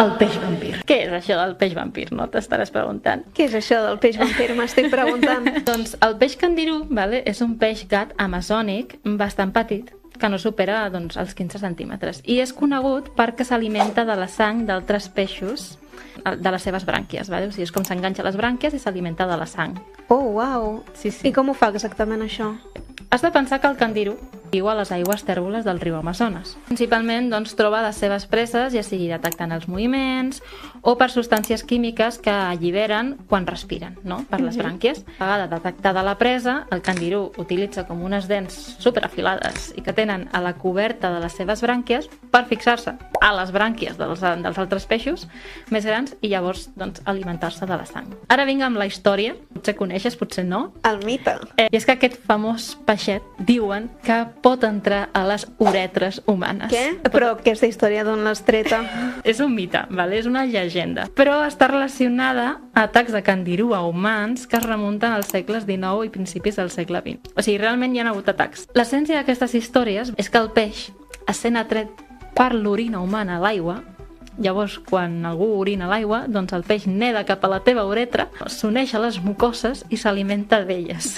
el peix vampir. Què és això del peix vampir? No t'estaràs preguntant. Què és això del peix vampir? M'estic preguntant. Doncs el peix candirú, vale, és un peix gat amazònic bastant petit, que no supera doncs, els 15 centímetres. I és conegut perquè s'alimenta de la sang d'altres peixos de les seves brànquies. Vale? O sigui, és com s'enganxa a les brànquies i s'alimenta de la sang. Oh, uau. Sí, sí. I com ho fa exactament això? Has de pensar que el candiru viu a les aigües tèrboles del riu Amazones. Principalment doncs, troba les seves preses, ja sigui detectant els moviments o per substàncies químiques que alliberen quan respiren, no? Per les brànquies. A vegada detectada la presa, el candiru utilitza com unes dents superafilades i que tenen a la coberta de les seves brànquies per fixar-se a les brànquies dels altres peixos més grans i llavors doncs, alimentar-se de la sang. Ara vinc amb la història, potser coneixes, potser no. El mite. I és que aquest famós peixet diuen que pot entrar a les uretres humanes. Què? Però aquesta història d'on l'has treta? És un mite, vale? És una llegenda. Però està relacionada a atacs de candirú a humans que es remunten als segles XIX i principis del segle XX. O sigui, realment hi ha hagut atacs. L'essència d'aquestes històries és que el peix, essent atret per l'orina humana a l'aigua, llavors, quan algú orina a l'aigua, doncs el peix neda cap a la teva uretra, s'uneix a les mucoses i s'alimenta d'elles.